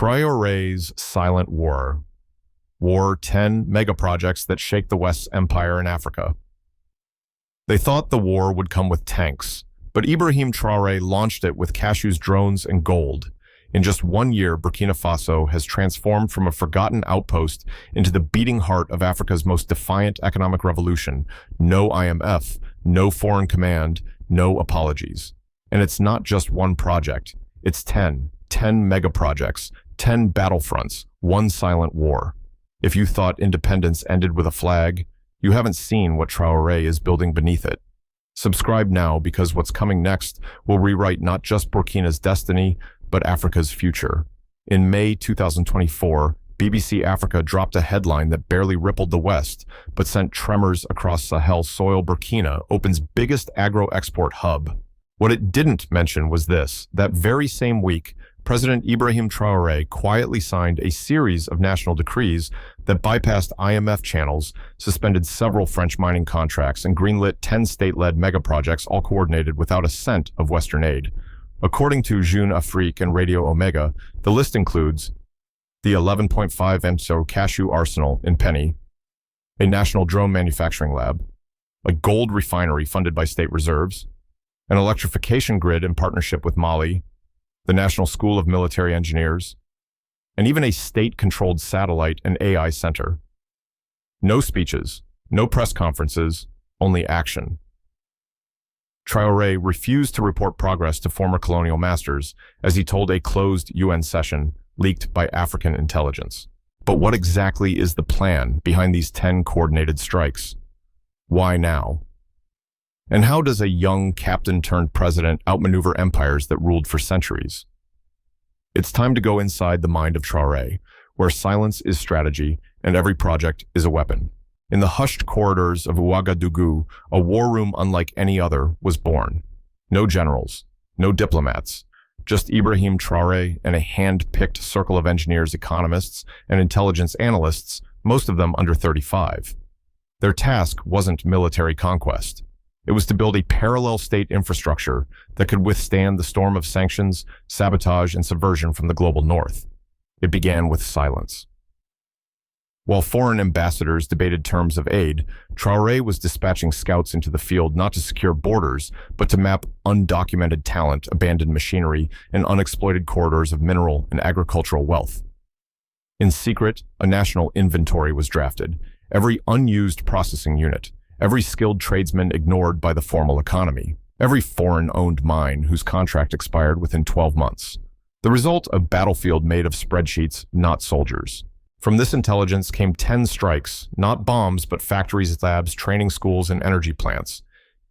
Traoré's Silent War. War 10 megaprojects that shake the West's empire in Africa. They thought the war would come with tanks, but Ibrahim Traoré launched it with cashews, drones, and gold. In just 1 year, Burkina Faso has transformed from a forgotten outpost into the beating heart of Africa's most defiant economic revolution. No IMF, no foreign command, no apologies. And it's not just one project. It's 10 mega projects, 10 battlefronts, one silent war. If you thought independence ended with a flag, you haven't seen what Traoré is building beneath it. Subscribe now, because what's coming next will rewrite not just Burkina's destiny, but Africa's future. In May 2024, BBC Africa dropped a headline that barely rippled the West, but sent tremors across Sahel soil. Burkina opens biggest agro-export hub. What it didn't mention was this: that very same week, President Ibrahim Traoré quietly signed a series of national decrees that bypassed IMF channels, suspended several French mining contracts, and greenlit 10 state-led megaprojects, all coordinated without a cent of Western aid. According to Jeune Afrique and Radio Omega, the list includes the 11.5 MSO cashew arsenal in Penny, a national drone manufacturing lab, a gold refinery funded by state reserves, an electrification grid in partnership with Mali, the National School of Military Engineers, and even a state-controlled satellite and AI center. No speeches, no press conferences, only action. Traoré refused to report progress to former colonial masters, as he told a closed UN session leaked by African intelligence. But what exactly is the plan behind these 10 coordinated strikes? Why now? And how does a young captain-turned-president outmaneuver empires that ruled for centuries? It's time to go inside the mind of Traoré, where silence is strategy and every project is a weapon. In the hushed corridors of Ouagadougou, a war room unlike any other was born. No generals, no diplomats, just Ibrahim Traoré and a hand-picked circle of engineers, economists, and intelligence analysts, most of them under 35. Their task wasn't military conquest. It was to build a parallel state infrastructure that could withstand the storm of sanctions, sabotage, and subversion from the global north. It began with silence. While foreign ambassadors debated terms of aid, Traoré was dispatching scouts into the field not to secure borders, but to map undocumented talent, abandoned machinery, and unexploited corridors of mineral and agricultural wealth. In secret, a national inventory was drafted, every unused processing unit, every skilled tradesman ignored by the formal economy, every foreign-owned mine whose contract expired within 12 months. The result, a battlefield made of spreadsheets, not soldiers. From this intelligence came 10 strikes, not bombs, but factories, labs, training schools, and energy plants,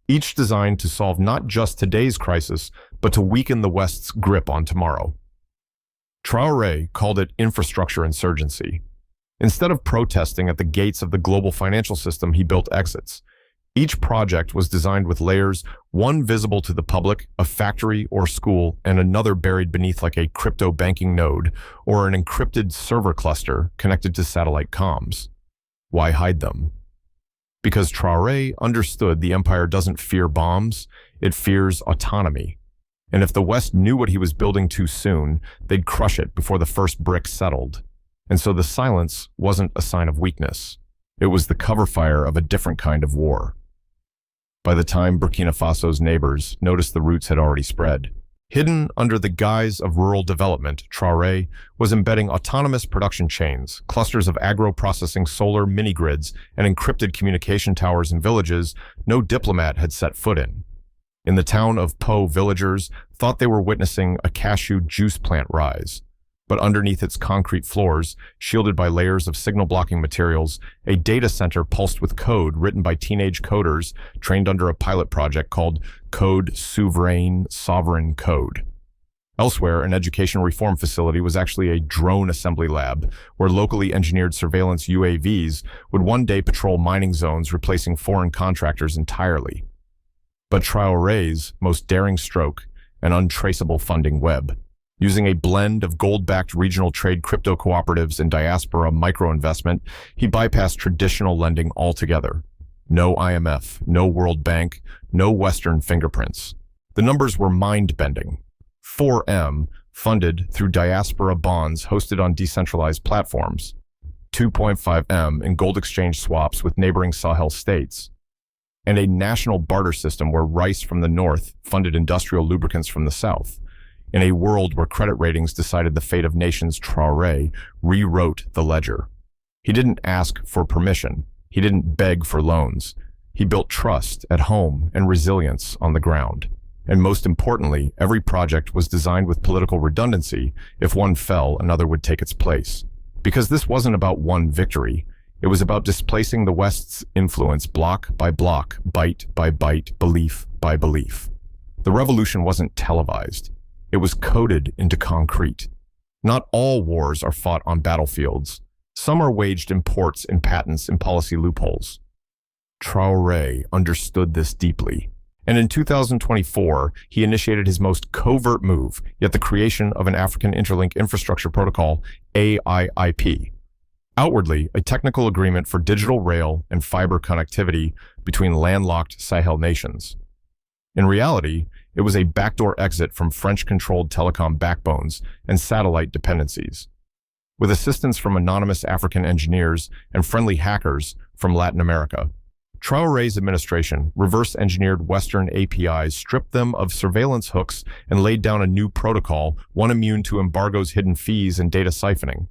each designed to solve not just today's crisis, but to weaken the West's grip on tomorrow. Traoré called it infrastructure insurgency. Instead of protesting at the gates of the global financial system, he built exits. Each project was designed with layers, one visible to the public, a factory or school, and another buried beneath like a crypto banking node or an encrypted server cluster connected to satellite comms. Why hide them? Because Traoré understood the empire doesn't fear bombs, it fears autonomy. And if the West knew what he was building too soon, they'd crush it before the first brick settled. And so the silence wasn't a sign of weakness. It was the cover fire of a different kind of war. By the time Burkina Faso's neighbors noticed the roots had already spread, hidden under the guise of rural development, Traoré was embedding autonomous production chains, clusters of agro-processing solar mini-grids, and encrypted communication towers in villages no diplomat had set foot in. In the town of Po, villagers thought they were witnessing a cashew juice plant rise. But underneath its concrete floors, shielded by layers of signal-blocking materials, a data center pulsed with code written by teenage coders trained under a pilot project called Code Sovereign Code. Elsewhere, an education reform facility was actually a drone assembly lab, where locally engineered surveillance UAVs would one day patrol mining zones, replacing foreign contractors entirely. But Traoré's most daring stroke, an untraceable funding web. Using a blend of gold-backed regional trade crypto cooperatives and diaspora micro-investment, he bypassed traditional lending altogether. No IMF, no World Bank, no Western fingerprints. The numbers were mind-bending. 4M, funded through diaspora bonds hosted on decentralized platforms, 2.5M in gold exchange swaps with neighboring Sahel states, and a national barter system where rice from the north funded industrial lubricants from the south. In a world where credit ratings decided the fate of nations, Traore rewrote the ledger. He didn't ask for permission. He didn't beg for loans. He built trust at home and resilience on the ground. And most importantly, every project was designed with political redundancy. If one fell, another would take its place. Because this wasn't about one victory. It was about displacing the West's influence block by block, bite by bite, belief by belief. The revolution wasn't televised. It was coded into concrete. Not all wars are fought on battlefields. Some are waged in ports, in patents, in policy loopholes. Traore understood this deeply. And in 2024, he initiated his most covert move, yet the creation of an African Interlink Infrastructure Protocol, AIIP. Outwardly, a technical agreement for digital rail and fiber connectivity between landlocked Sahel nations. In reality, it was a backdoor exit from French-controlled telecom backbones and satellite dependencies. With assistance from anonymous African engineers and friendly hackers from Latin America, Traoré's administration reverse-engineered Western APIs, stripped them of surveillance hooks, and laid down a new protocol, one immune to embargoes, hidden fees, and data siphoning.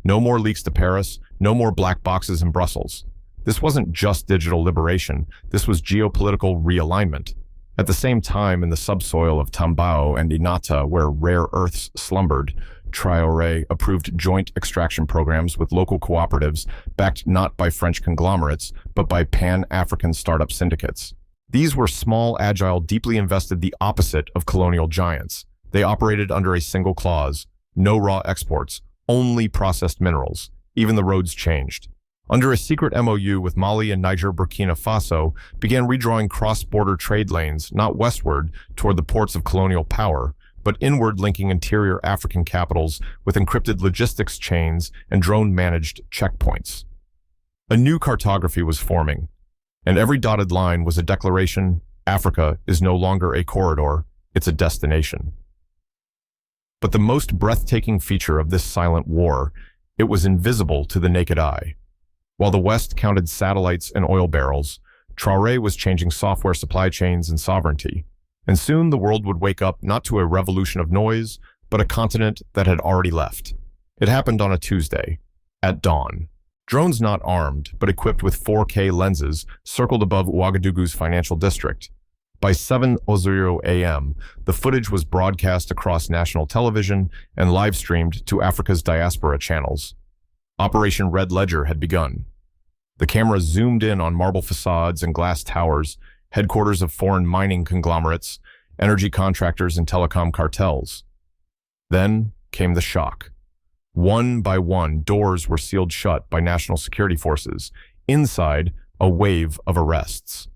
No more leaks to Paris, no more black boxes in Brussels. This wasn't just digital liberation, this was geopolitical realignment. At the same time, in the subsoil of Tambao and Inata, where rare earths slumbered, Traoré approved joint extraction programs with local cooperatives backed not by French conglomerates, but by Pan-African startup syndicates. These were small, agile, deeply invested, the opposite of colonial giants. They operated under a single clause: no raw exports, only processed minerals. Even the roads changed. Under a secret MOU with Mali and Niger, Burkina Faso began redrawing cross-border trade lanes, not westward toward the ports of colonial power, but inward, linking interior African capitals with encrypted logistics chains and drone-managed checkpoints. A new cartography was forming, and every dotted line was a declaration: Africa is no longer a corridor, it's a destination. But the most breathtaking feature of this silent war, it was invisible to the naked eye. While the West counted satellites and oil barrels, Traoré was changing software supply chains and sovereignty. And soon the world would wake up not to a revolution of noise, but a continent that had already left. It happened on a Tuesday, at dawn. Drones not armed, but equipped with 4K lenses, circled above Ouagadougou's financial district. By 7:00 a.m., the footage was broadcast across national television and live-streamed to Africa's diaspora channels. Operation Red Ledger had begun. The cameras zoomed in on marble facades and glass towers, headquarters of foreign mining conglomerates, energy contractors, and telecom cartels. Then came the shock. One by one, doors were sealed shut by national security forces. Inside, a wave of arrests.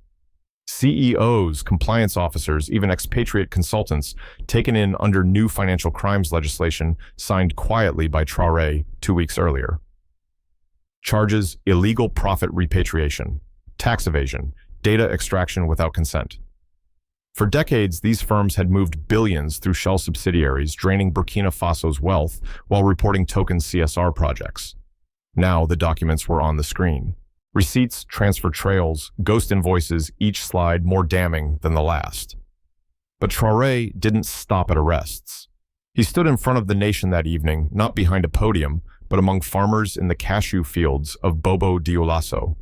CEOs, compliance officers, even expatriate consultants taken in under new financial crimes legislation signed quietly by Traoré 2 weeks earlier. Charges: illegal profit repatriation, tax evasion, data extraction without consent. For decades, these firms had moved billions through shell subsidiaries, draining Burkina Faso's wealth while reporting token CSR projects. Now the documents were on the screen. Receipts, transfer trails, ghost invoices, each slide more damning than the last. But Traoré didn't stop at arrests. He stood in front of the nation that evening, not behind a podium, but among farmers in the cashew fields of Bobo-Dioulasso.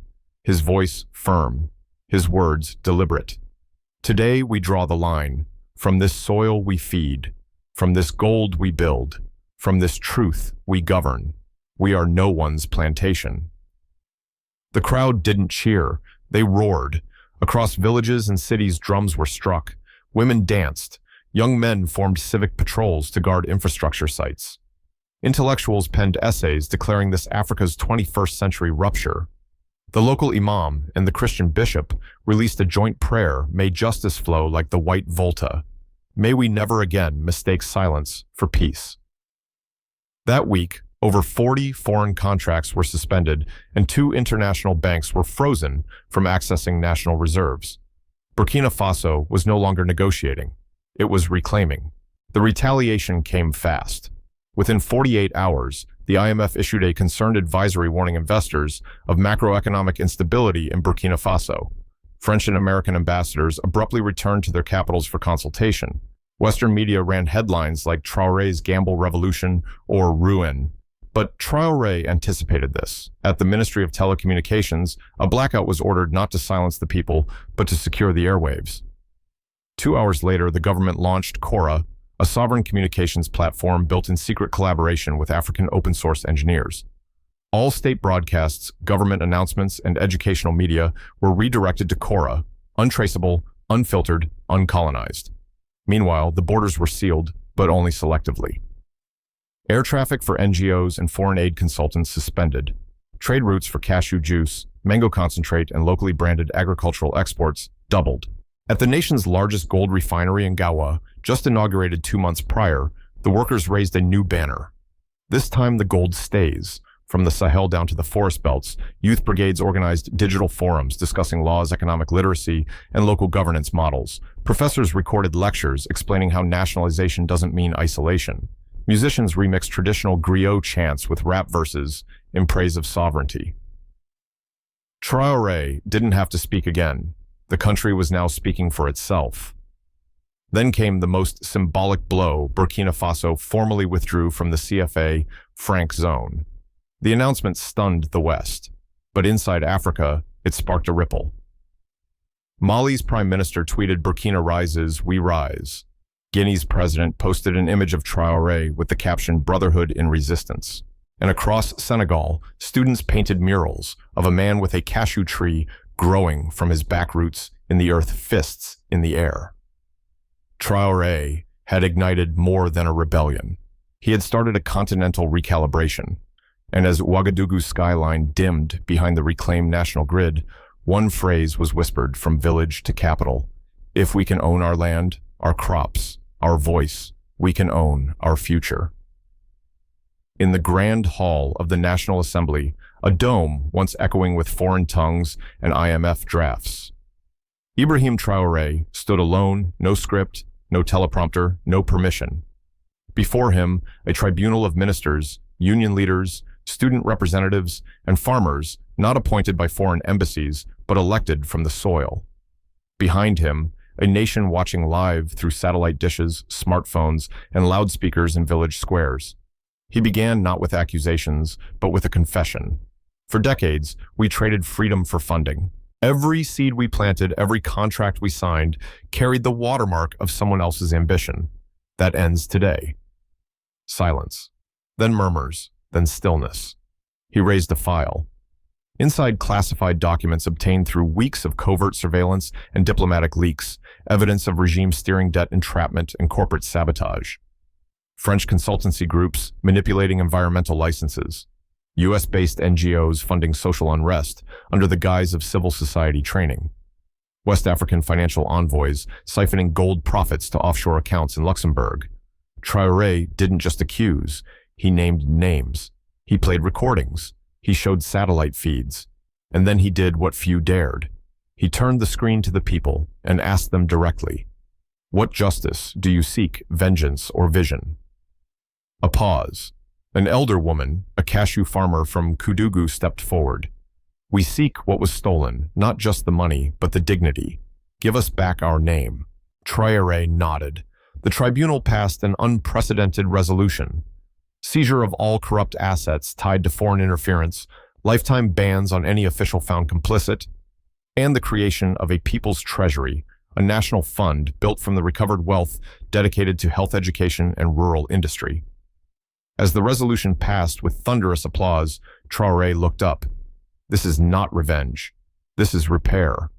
His voice firm, his words deliberate. Today we draw the line. From this soil we feed. From this gold we build. From this truth we govern. We are no one's plantation. The crowd didn't cheer. They roared. Across villages and cities, drums were struck. Women danced. Young men formed civic patrols to guard infrastructure sites. Intellectuals penned essays declaring this Africa's 21st century rupture. The local imam and the Christian bishop released a joint prayer: may justice flow like the white Volta. May we never again mistake silence for peace. That week, over 40 foreign contracts were suspended and 2 international banks were frozen from accessing national reserves. Burkina Faso was no longer negotiating. It was reclaiming. The retaliation came fast. Within 48 hours, the IMF issued a concerned advisory warning investors of macroeconomic instability in Burkina Faso. French and American ambassadors abruptly returned to their capitals for consultation. Western media ran headlines like Traoré's Gamble Revolution or Ruin. But Traoré anticipated this. At the Ministry of Telecommunications, a blackout was ordered not to silence the people, but to secure the airwaves. 2 hours later, the government launched Cora, a sovereign communications platform built in secret collaboration with African open-source engineers. All state broadcasts, government announcements, and educational media were redirected to Cora, untraceable, unfiltered, uncolonized. Meanwhile, the borders were sealed, but only selectively. Air traffic for NGOs and foreign aid consultants suspended. Trade routes for cashew juice, mango concentrate, and locally branded agricultural exports doubled. At the nation's largest gold refinery in Gawa, just inaugurated 2 months prior, the workers raised a new banner. This time the gold stays. From the Sahel down to the forest belts, youth brigades organized digital forums discussing laws, economic literacy, and local governance models. Professors recorded lectures explaining how nationalization doesn't mean isolation. Musicians remixed traditional griot chants with rap verses in praise of sovereignty. Traoré didn't have to speak again. The country was now speaking for itself. Then came the most symbolic blow. Burkina Faso formally withdrew from the CFA franc zone. The announcement stunned the West, but inside Africa, it sparked a ripple. Mali's prime minister tweeted, "Burkina rises, we rise." Guinea's president posted an image of Traoré with the caption, "Brotherhood in resistance." And across Senegal, students painted murals of a man with a cashew tree growing from his back roots in the earth, fists in the air. Traoré had ignited more than a rebellion. He had started a continental recalibration. And as Ouagadougou's skyline dimmed behind the reclaimed national grid, one phrase was whispered from village to capital: "If we can own our land, our crops, our voice, we can own our future." In the grand hall of the National Assembly, a dome once echoing with foreign tongues and IMF drafts, Ibrahim Traoré stood alone, no script, no teleprompter, no permission. Before him, a tribunal of ministers, union leaders, student representatives, and farmers not appointed by foreign embassies, but elected from the soil. Behind him, a nation watching live through satellite dishes, smartphones, and loudspeakers in village squares. He began not with accusations, but with a confession. For decades, we traded freedom for funding. Every seed we planted, every contract we signed, carried the watermark of someone else's ambition. That ends today. Silence. Then murmurs. Then stillness. He raised a file. Inside classified documents obtained through weeks of covert surveillance and diplomatic leaks, evidence of regime steering, debt entrapment, and corporate sabotage. French consultancy groups manipulating environmental licenses. US-based NGOs funding social unrest under the guise of civil society training. West African financial envoys siphoning gold profits to offshore accounts in Luxembourg. Traoré didn't just accuse. He named names. He played recordings. He showed satellite feeds. And then he did what few dared. He turned the screen to the people and asked them directly, "What justice do you seek, vengeance or vision?" A pause. An elder woman, a cashew farmer from Koudougou, stepped forward. "We seek what was stolen, not just the money, but the dignity. Give us back our name." Traoré nodded. The tribunal passed an unprecedented resolution. Seizure of all corrupt assets tied to foreign interference, lifetime bans on any official found complicit, and the creation of a people's treasury, a national fund built from the recovered wealth dedicated to health education and rural industry. As the resolution passed with thunderous applause, Traoré looked up. This is not revenge. This is repair.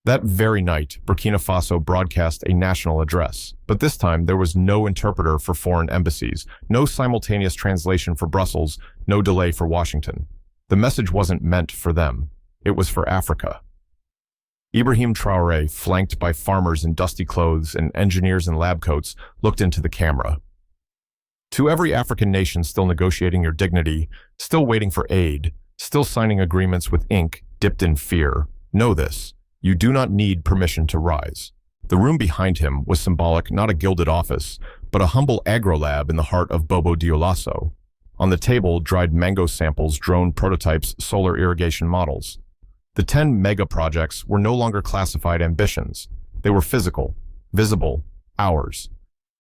That very night, Burkina Faso broadcast a national address, but this time there was no interpreter for foreign embassies, no simultaneous translation for Brussels, no delay for Washington. The message wasn't meant for them. It was for Africa. Ibrahim Traoré, flanked by farmers in dusty clothes and engineers in lab coats, looked into the camera. To every African nation still negotiating your dignity, still waiting for aid, still signing agreements with ink dipped in fear, know this: you do not need permission to rise. The room behind him was symbolic, not a gilded office, but a humble agro-lab in the heart of Bobo-Dioulasso. On the table, dried mango samples, drone prototypes, solar irrigation models. The 10 mega projects were no longer classified ambitions. They were physical, visible, ours.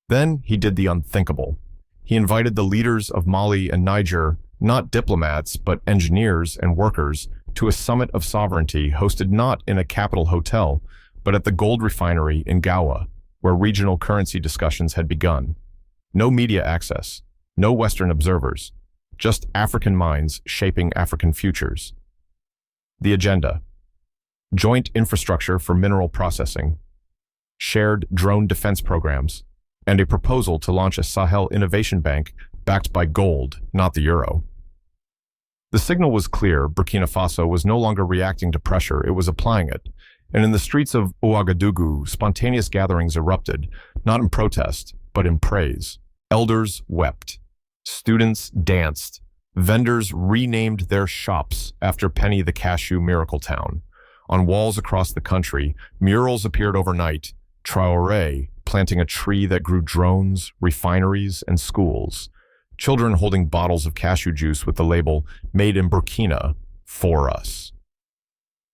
Then he did the unthinkable. He invited the leaders of Mali and Niger, not diplomats, but engineers and workers, to a summit of sovereignty hosted not in a capital hotel, but at the gold refinery in Gawa, where regional currency discussions had begun. No media access, no Western observers, just African minds shaping African futures. The agenda: joint infrastructure for mineral processing, shared drone defense programs, and a proposal to launch a Sahel innovation bank backed by gold, not the euro. The signal was clear. Burkina Faso was no longer reacting to pressure, it was applying it. And in the streets of Ouagadougou, spontaneous gatherings erupted, not in protest, but in praise. Elders wept. Students danced. Vendors renamed their shops after Penny the Cashew Miracle Town. On walls across the country, murals appeared overnight. Traore planting a tree that grew drones, refineries, and schools. Children holding bottles of cashew juice with the label, "Made in Burkina, for us."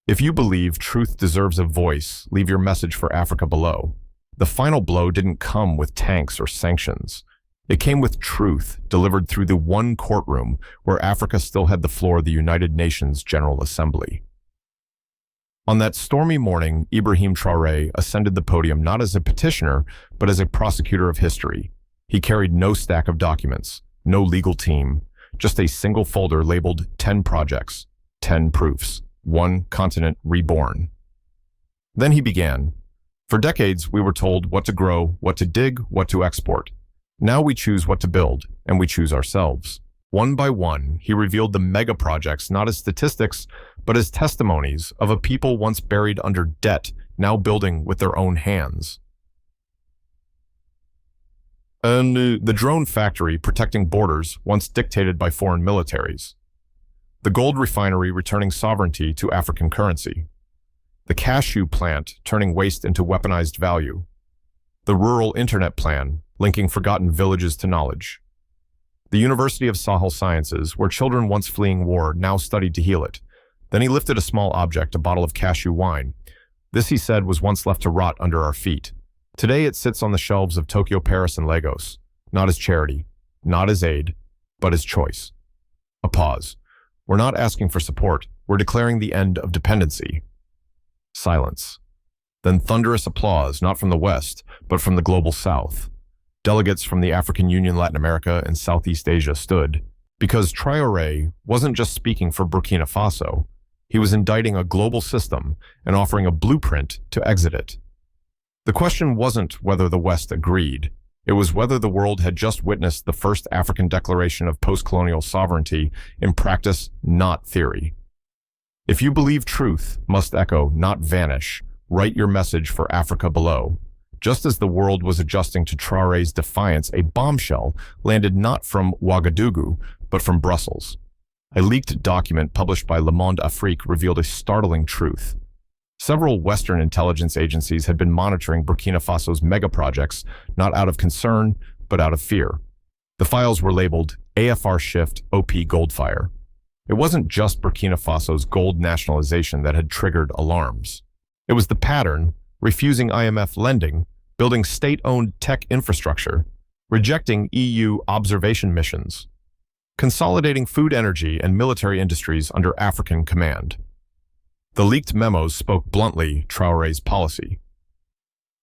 If you believe truth deserves a voice, leave your message for Africa below. The final blow didn't come with tanks or sanctions. It came with truth, delivered through the one courtroom where Africa still had the floor of the United Nations General Assembly. On that stormy morning, Ibrahim Traoré ascended the podium not as a petitioner, but as a prosecutor of history. He carried no stack of documents, no legal team, just a single folder labeled 10 projects, 10 proofs, one continent reborn. Then he began. For decades, we were told what to grow, what to dig, what to export. Now we choose what to build, and we choose ourselves. One by one, he revealed the mega projects not as statistics, but as testimonies of a people once buried under debt, now building with their own hands. And the drone factory protecting borders once dictated by foreign militaries. The gold refinery returning sovereignty to African currency. The cashew plant turning waste into weaponized value. The rural internet plan linking forgotten villages to knowledge. The University of Sahel Sciences, where children once fleeing war now studied to heal it. Then he lifted a small object, a bottle of cashew wine. This, he said, was once left to rot under our feet. Today it sits on the shelves of Tokyo, Paris, and Lagos, not as charity, not as aid, but as choice. A pause. We're not asking for support, we're declaring the end of dependency. Silence. Then thunderous applause, not from the West, but from the global South. Delegates from the African Union, Latin America, and Southeast Asia stood, because Traoré wasn't just speaking for Burkina Faso, he was indicting a global system and offering a blueprint to exit it. The question wasn't whether the West agreed, it was whether the world had just witnessed the first African declaration of post-colonial sovereignty in practice, not theory. If you believe truth must echo, not vanish, write your message for Africa below. Just as the world was adjusting to Traoré's defiance, a bombshell landed not from Ouagadougou, but from Brussels. A leaked document published by Le Monde Afrique revealed a startling truth. Several Western intelligence agencies had been monitoring Burkina Faso's mega-projects, not out of concern, but out of fear. The files were labeled AFR Shift OP Goldfire. It wasn't just Burkina Faso's gold nationalization that had triggered alarms. It was the pattern, refusing IMF lending, building state-owned tech infrastructure, rejecting EU observation missions, consolidating food, energy, and military industries under African command. The leaked memos spoke bluntly Traoré's policy.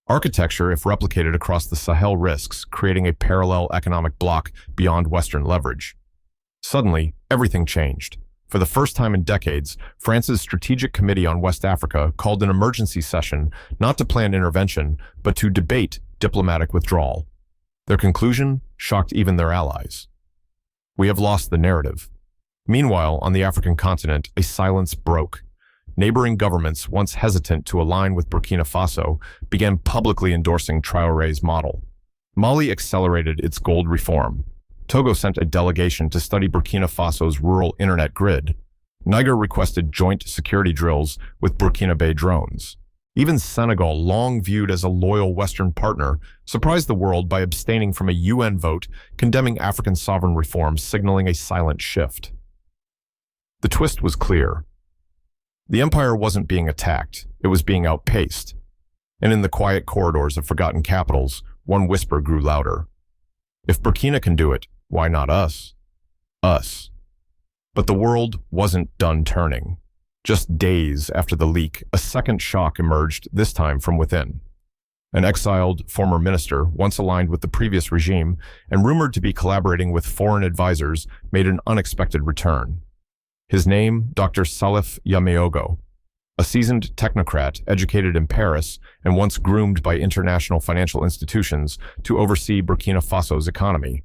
Architecture, if replicated across the Sahel, risks creating a parallel economic bloc beyond Western leverage. Suddenly, everything changed. For the first time in decades, France's Strategic Committee on West Africa called an emergency session not to plan intervention, but to debate diplomatic withdrawal. Their conclusion shocked even their allies. We have lost the narrative. Meanwhile, on the African continent, a silence broke. Neighboring governments, once hesitant to align with Burkina Faso, began publicly endorsing Traoré's model. Mali accelerated its gold reform. Togo sent a delegation to study Burkina Faso's rural internet grid. Niger requested joint security drills with Burkina Faso drones. Even Senegal, long viewed as a loyal Western partner, surprised the world by abstaining from a UN vote condemning African sovereign reforms, signaling a silent shift. The twist was clear. The empire wasn't being attacked, it was being outpaced. And in the quiet corridors of forgotten capitals, one whisper grew louder. If Burkina can do it, why not us? Us. But the world wasn't done turning. Just days after the leak, a second shock emerged, this time from within. An exiled former minister, once aligned with the previous regime and rumored to be collaborating with foreign advisors, made an unexpected return. His name, Dr. Salif Yameogo, a seasoned technocrat educated in Paris and once groomed by international financial institutions to oversee Burkina Faso's economy.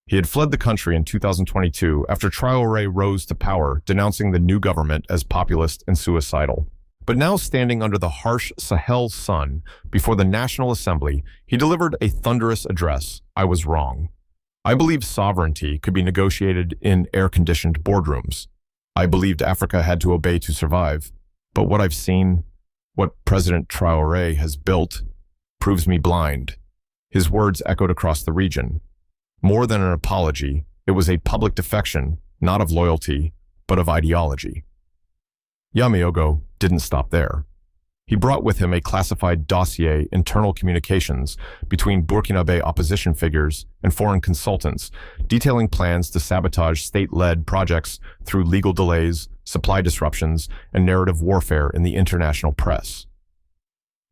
He had fled the country in 2022 after Traore rose to power, denouncing the new government as populist and suicidal. But now standing under the harsh Sahel sun before the National Assembly, he delivered a thunderous address. I was wrong. I believed sovereignty could be negotiated in air-conditioned boardrooms. I believed Africa had to obey to survive. But what I've seen, what President Traore has built, proves me blind. His words echoed across the region. More than an apology, it was a public defection, not of loyalty, but of ideology. Yameogo didn't stop there. He brought with him a classified dossier, internal communications between Burkinabe opposition figures and foreign consultants, detailing plans to sabotage state-led projects through legal delays, supply disruptions, and narrative warfare in the international press.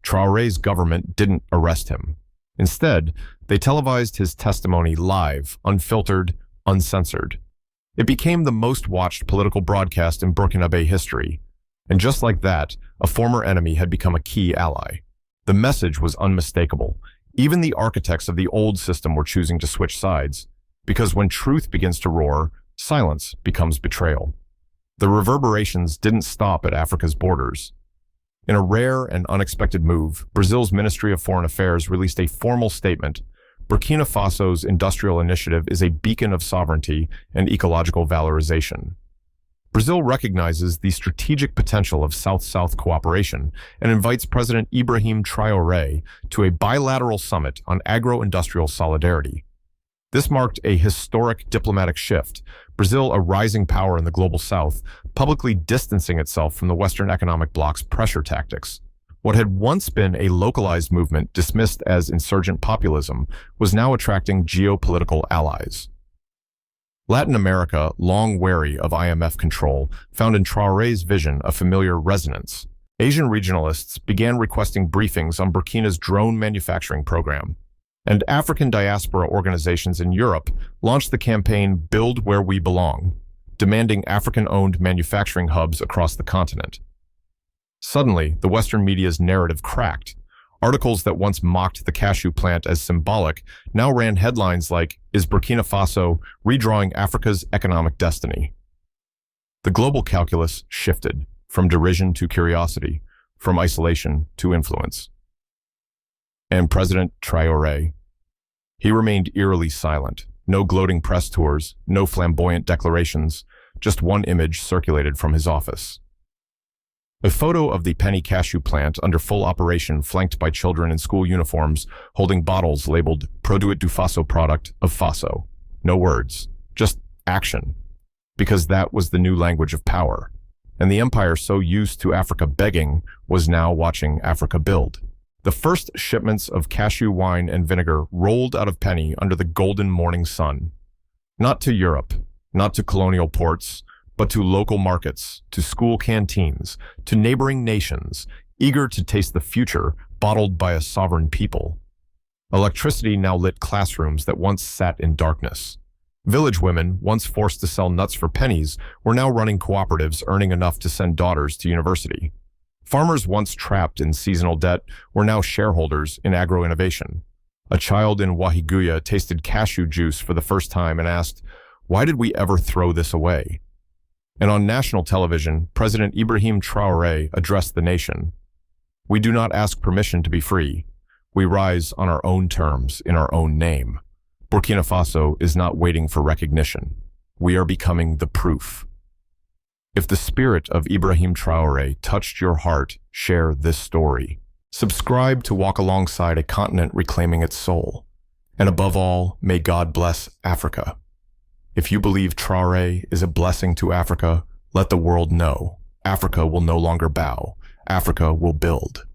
Traore's government didn't arrest him. Instead, they televised his testimony live, unfiltered, uncensored. It became the most watched political broadcast in Burkinabe history. And just like that, a former enemy had become a key ally. The message was unmistakable. Even the architects of the old system were choosing to switch sides, because when truth begins to roar, silence becomes betrayal. The reverberations didn't stop at Africa's borders. In a rare and unexpected move, Brazil's Ministry of Foreign Affairs released a formal statement. Burkina Faso's industrial initiative is a beacon of sovereignty and ecological valorization. Brazil recognizes the strategic potential of South-South cooperation and invites President Ibrahim Traoré to a bilateral summit on agro-industrial solidarity. This marked a historic diplomatic shift, Brazil, a rising power in the global South, publicly distancing itself from the Western economic bloc's pressure tactics. What had once been a localized movement dismissed as insurgent populism was now attracting geopolitical allies. Latin America, long wary of IMF control, found in Traoré's vision a familiar resonance. Asian regionalists began requesting briefings on Burkina's drone manufacturing program. And African diaspora organizations in Europe launched the campaign Build Where We Belong, demanding African-owned manufacturing hubs across the continent. Suddenly, the Western media's narrative cracked. Articles that once mocked the cashew plant as symbolic now ran headlines like, "Is Burkina Faso redrawing Africa's economic destiny?" The global calculus shifted, from derision to curiosity, from isolation to influence. And President Traoré, he remained eerily silent. No gloating press tours, no flamboyant declarations, just one image circulated from his office. A photo of the penny cashew plant under full operation, flanked by children in school uniforms holding bottles labeled Produit du Faso, product of Faso. No words, just action. Because that was the new language of power. And the empire, so used to Africa begging, was now watching Africa build. The first shipments of cashew wine and vinegar rolled out of Penny under the golden morning sun. Not to Europe, not to colonial ports, but to local markets, to school canteens, to neighboring nations, eager to taste the future bottled by a sovereign people. Electricity now lit classrooms that once sat in darkness. Village women, once forced to sell nuts for pennies, were now running cooperatives earning enough to send daughters to university. Farmers once trapped in seasonal debt were now shareholders in agro-innovation. A child in Wahiguya tasted cashew juice for the first time and asked, "Why did we ever throw this away?" And on national television, President Ibrahim Traoré addressed the nation. "We do not ask permission to be free. We rise on our own terms, in our own name. Burkina Faso is not waiting for recognition. We are becoming the proof." If the spirit of Ibrahim Traoré touched your heart, share this story. Subscribe to walk alongside a continent reclaiming its soul. And above all, may God bless Africa. If you believe Traore is a blessing to Africa, let the world know. Africa will no longer bow. Africa will build.